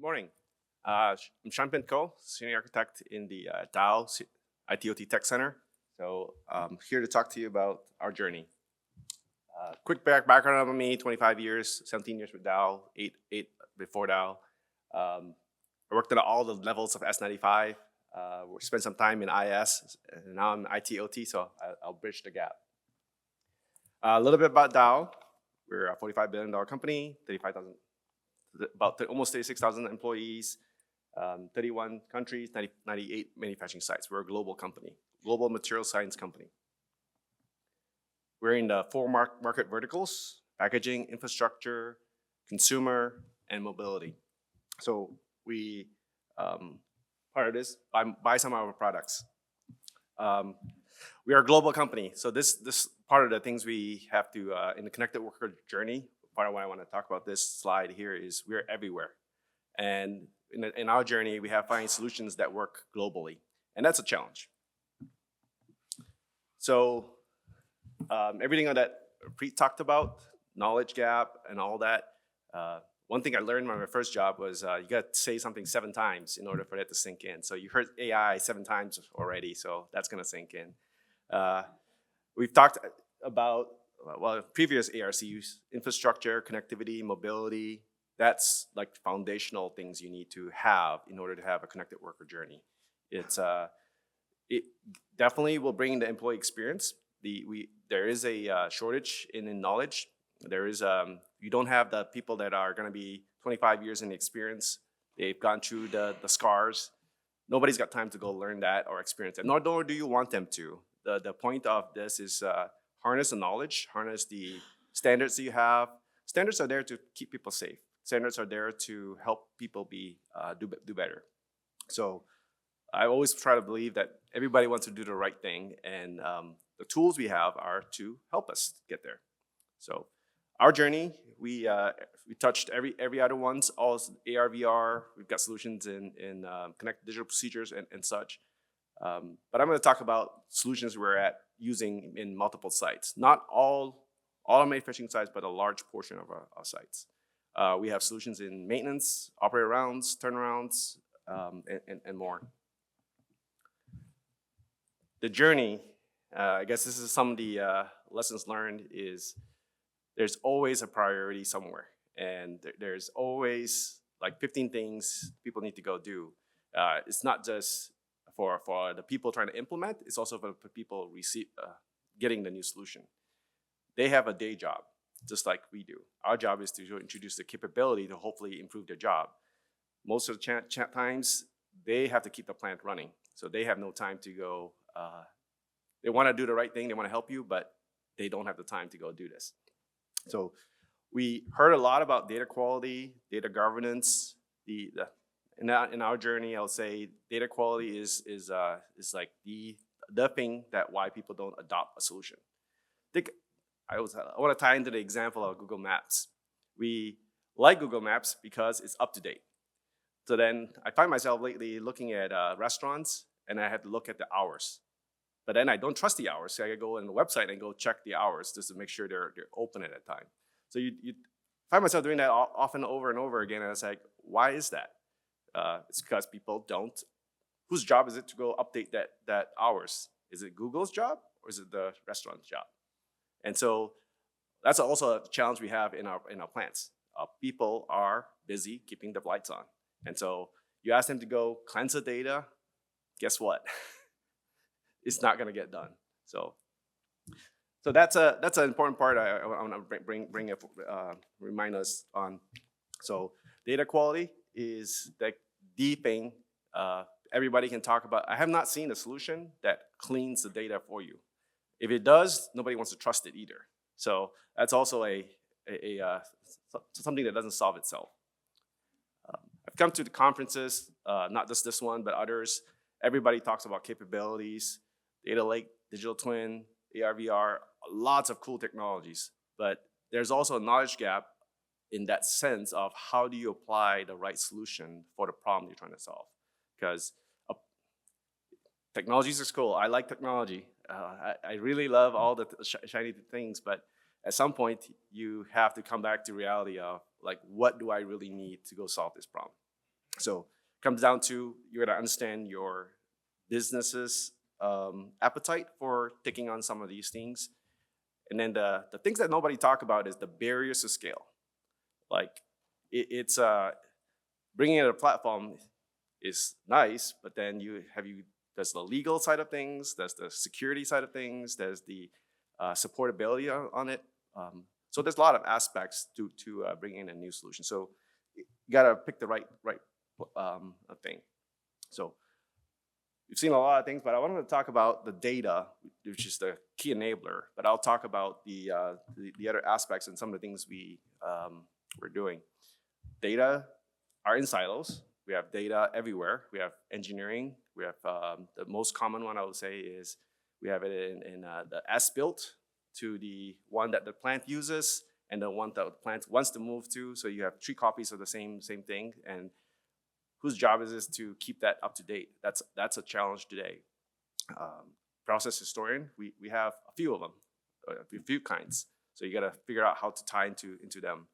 Morning. I'm Shan Senior Architect in the Dow ITOT Tech Center. So I'm here to talk to you about our journey. Quick background on me, 25 years, 17 years with Dow, eight before Dow. I worked at all the levels of S95. We spent some time in IS, and now I'm ITOT, so I'll bridge the gap. A little bit about Dow. We're a $45 billion company, 35,000 about almost 36,000 employees, 31 countries, 98 manufacturing sites. We're a global company, global material science company. We're in the four market verticals: packaging, infrastructure, consumer, and mobility. So we, part of this, buy some of our products. We are a global company. So this part of the things we have to, in the connected worker journey, part of what I want to talk about this slide here is we're everywhere. And in our journey, we have finding solutions that work globally. And that's a challenge. So everything that Preet talked about, knowledge gap and all that, one thing I learned from my first job was you got to say something 7 times in order for that to sink in. So you heard AI 7 times already, so that's going to sink in. We've talked about previous ARCs, infrastructure, connectivity, mobility. That's like foundational things you need to have in order to have a connected worker journey. It definitely will bring the employee experience. There is a shortage in knowledge. There is you don't have the people that are going to be 25 years in experience. They've gone through the scars. Nobody's got time to go learn that or experience it. Nor do you want them to. The point of this is harness the knowledge, harness the standards that you have. Standards are there to keep people safe. Standards are there to help people do better. So I always try to believe that everybody wants to do the right thing, and the tools we have are to help us get there. So our journey, we touched every other ones, all AR, VR. We've got solutions in connected digital procedures and such. But I'm going to talk about solutions we're using in multiple sites. Not all our manufacturing sites, but a large portion of our sites. We have solutions in maintenance, operator rounds, turnarounds, and more. The journey, I guess this is some of the lessons learned, is there's always a priority somewhere. And there's always like 15 things people need to go do. It's not just for the people trying to implement, it's also for people getting the new solution. They have a day job, just like we do. Our job is to introduce the capability to hopefully improve their job. Most of the times, they have to keep the plant running. So they have no time to go, they want to do the right thing, they want to help you, but they don't have the time to go do this. So we heard a lot about data quality, data governance. In our journey, I'll say data quality is like the thing that why people don't adopt a solution. I want to tie into the example of Google Maps. We like Google Maps because it's up to date. So then I find myself lately looking at restaurants, and I have to look at the hours. But then I don't trust the hours, so I go on the website and go check the hours just to make sure they're open at that time. So you find myself doing that often over and over again, and it's like, why is that? It's because people don't. Whose job is it to go update that hours? Is it Google's job or is it the restaurant's job? And so that's also a challenge we have in our plants. People are busy keeping the lights on, and so you ask them to go cleanse the data. Guess what? It's not going to get done. So that's an important part I want to remind us on. So data quality is the thing everybody can talk about. I have not seen a solution that cleans the data for you. If it does, nobody wants to trust it either. So that's also something that doesn't solve itself. I've come to the conferences, not just this one, but others. Everybody talks about capabilities, data lake, digital twin, AR, VR, lots of cool technologies. But there's also a knowledge gap in that sense of how do you apply the right solution for the problem you're trying to solve. Because technologies are cool. I like technology. I really love all the shiny things, but at some point you have to come back to reality of like, what do I really need to go solve this problem? So it comes down to you got to understand your business's appetite for taking on some of these things. And then the things that nobody talk about is the barriers to scale. Like it's bringing in a platform is nice, but then there's the legal side of things, there's the security side of things, there's the supportability on it. So there's a lot of aspects to bring in a new solution. So you gotta pick the right thing. So we've seen a lot of things, but I wanted to talk about the data, which is the key enabler. But I'll talk about the other aspects and some of the things we're doing. Data are in silos. We have data everywhere. We have engineering. We have the most common one I would say is we have it in the as-built to the one that the plant uses and the one that the plant wants to move to. So you have 3 copies of the same thing, and whose job is this to keep that up to date? That's a challenge today. Process historian, we have a few of them, a few kinds. So you got to figure out how to tie into them.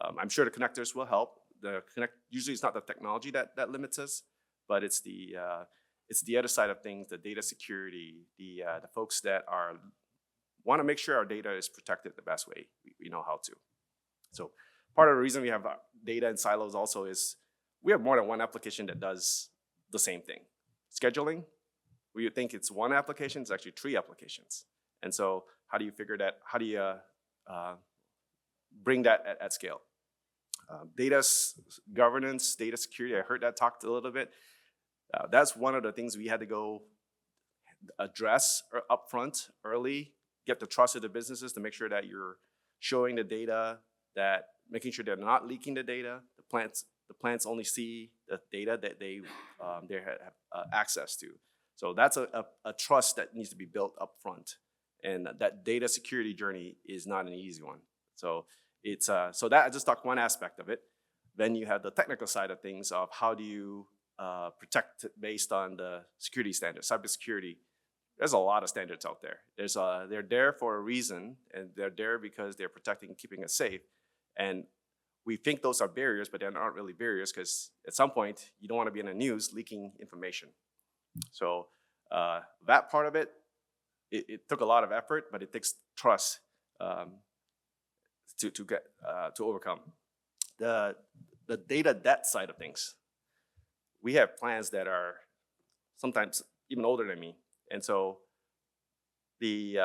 I'm sure the connectors will help. Usually it's not the technology that limits us, but it's the other side of things, the data security, the folks that want to make sure our data is protected the best way we know how to. So part of the reason we have data in silos also is we have more than one application that does the same thing. Scheduling, we would think it's one application, it's actually 3 applications. And so how do you figure that? How do you bring that at scale? Data governance, data security, I heard that talked a little bit. That's one of the things we had to go address upfront, early, get the trust of the businesses to make sure that you're showing the data, that making sure they're not leaking the data. The plants only see the data that they have access to. So that's a trust that needs to be built up front. And that data security journey is not an easy one. So it's so that I just talked one aspect of it. Then you have the technical side of things of how do you protect based on the security standards, cybersecurity. There's a lot of standards out there. They're there for a reason, and they're there because they're protecting and keeping us safe. And we think those are barriers, but they aren't really barriers because at some point you don't want to be in the news leaking information. So that part of it took a lot of effort, but it takes trust to overcome. The data debt side of things. We have plans that are sometimes even older than me, and so they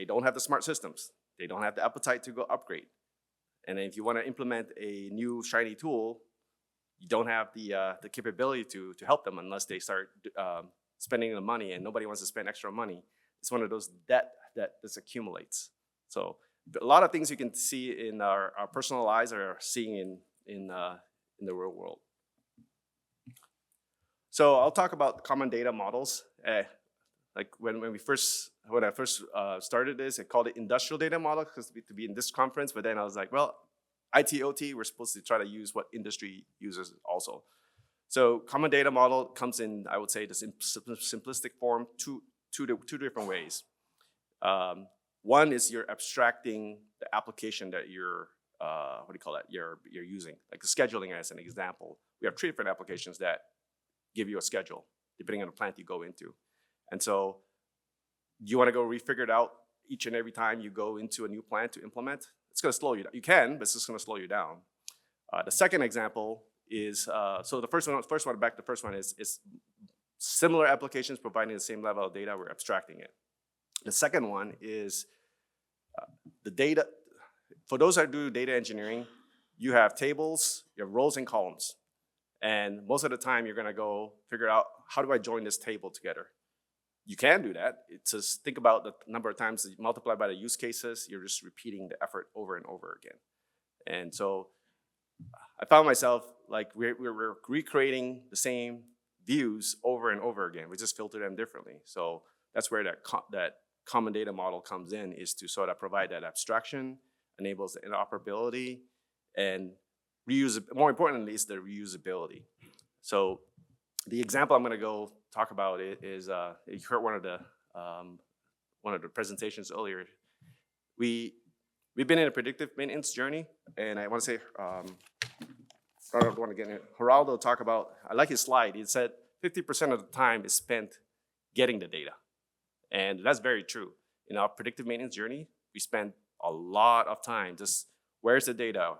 don't have the smart systems. They don't have the appetite to go upgrade. And then if you want to implement a new shiny tool, you don't have the capability to help them unless they start spending the money, and nobody wants to spend extra money. It's one of those debt that this accumulates. So a lot of things you can see in our personal lives are seeing in the real world. So I'll talk about common data models. Like when I first started this, I called it industrial data model because to be in this conference. But then I was like, well, IT, OT, we're supposed to try to use what industry uses also. So common data model comes in, I would say, the simplistic form, two different ways. One is you're abstracting the application that you're you're using, like the scheduling as an example. We have 3 different applications that give you a schedule depending on the plant you go into. And so you want to go refigure it out each and every time you go into a new plant to implement. It's going to slow you down. You can, but it's just going to slow you down. The second example is, so the first one is similar applications providing the same level of data, we're abstracting it. The second one is the data. For those that do data engineering, you have tables, you have rows and columns. And most of the time you're gonna go figure out, how do I join this table together? You can do that. It's just think about the number of times that you multiply by the use cases, you're just repeating the effort over and over again. And so I found myself like we're recreating the same views over and over again. We just filter them differently. So that's where that common data model comes in, is to sort of provide that abstraction, enables the interoperability, and more importantly, is the reusability. So the example I'm going to go talk about is you heard one of the presentations earlier. We've been in a predictive maintenance journey, and I want to say I don't want to get in it. Geraldo talked about, I like his slide. He said 50% of the time is spent getting the data. And that's very true. In our predictive maintenance journey, we spend a lot of time just, where's the data?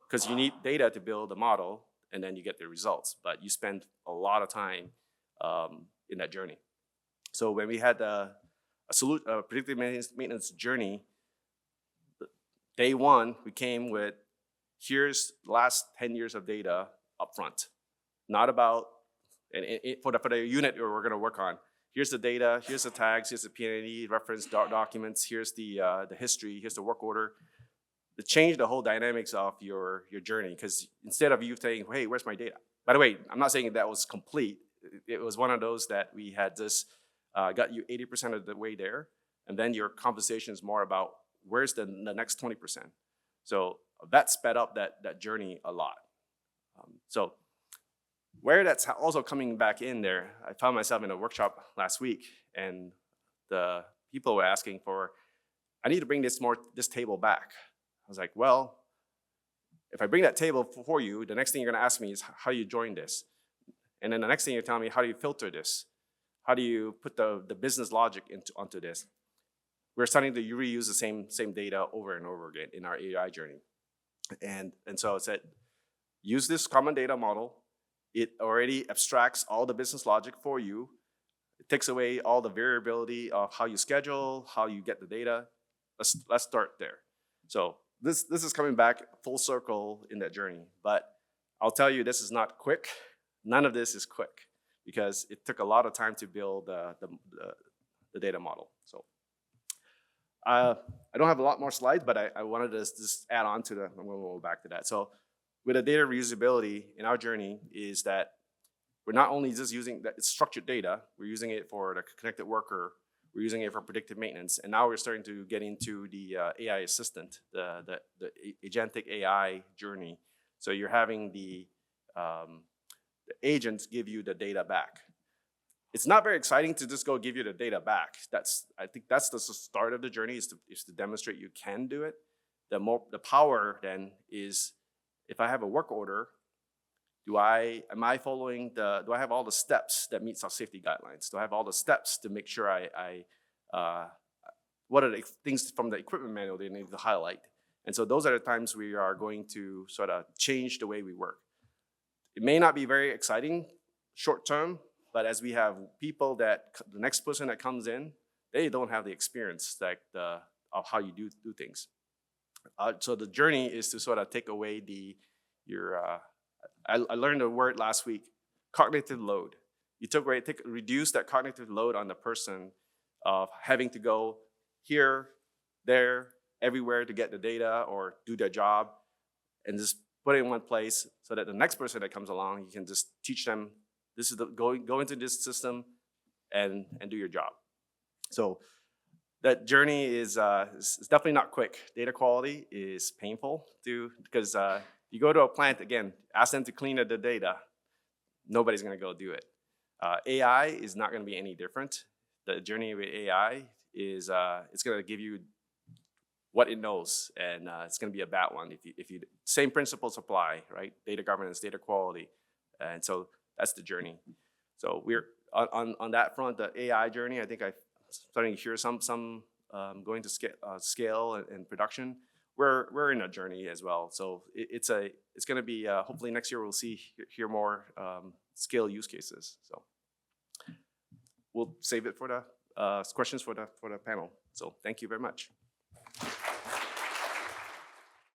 Because you need data to build a model, and then you get the results. But you spend a lot of time in that journey. So when we had a predictive maintenance journey, day one, we came with, here's the last 10 years of data up front. Not about, and for the unit we're going to work on, here's the data, here's the tags, here's the P&ID reference documents, here's the history, here's the work order. To change the whole dynamics of your journey, because instead of you saying, hey, where's my data? By the way, I'm not saying that was complete. It was one of those that we had just got you 80% of the way there, and then your conversation is more about where's the next 20%. So that sped up that journey a lot. So where that's also coming back in there, I found myself in a workshop last week, and the people were asking for, I need to bring this table back. I was like, well, if I bring that table for you, the next thing you're going to ask me is, how do you join this? And then the next thing you're telling me, how do you filter this? How do you put the business logic onto this? We're starting to reuse the same data over and over again in our AI journey. And so I said, use this common data model. It already abstracts all the business logic for you. It takes away all the variability of how you schedule, how you get the data. Let's start there. So this is coming back full circle in that journey. But I'll tell you, this is not quick. None of this is quick, because it took a lot of time to build the data model. So I don't have a lot more slides, but I wanted to just add on to that, and we'll go back to that. So with the data reusability in our journey is that we're not only just using that structured data, we're using it for the connected worker, we're using it for predictive maintenance, and now we're starting to get into the AI assistant, the agentic AI journey. So you're having the agents give you the data back. It's not very exciting to just go give you the data back. I think that's the start of the journey, is to demonstrate you can do it. The power then is, if I have a work order, do I have all the steps that meets our safety guidelines? Do I have all the steps to make sure what are the things from the equipment manual they need to highlight? And so those are the times we are going to sort of change the way we work. It may not be very exciting short term, but as we have people the next person that comes in, they don't have the experience of how you do things. So the journey is to sort of take away I learned a word last week, cognitive load. Reduce that cognitive load on the person of having to go here, there, everywhere to get the data or do their job, and just put it in one place so that the next person that comes along, you can just teach them, this is go into this system and do your job. So that journey is definitely not quick. Data quality is painful because you go to a plant, again, ask them to clean the data, nobody's gonna go do it. AI is not gonna be any different. The journey with AI is it's gonna give you what it knows, and it's gonna be a bad one if you same principles apply, right? Data governance, data quality, and so that's the journey. So we're on that front, the AI journey. I think I'm starting to hear some going to scale and production. We're in a journey as well. So it's going to be hopefully next year we'll hear more scale use cases. So we'll save it for the questions for the panel. So thank you very much.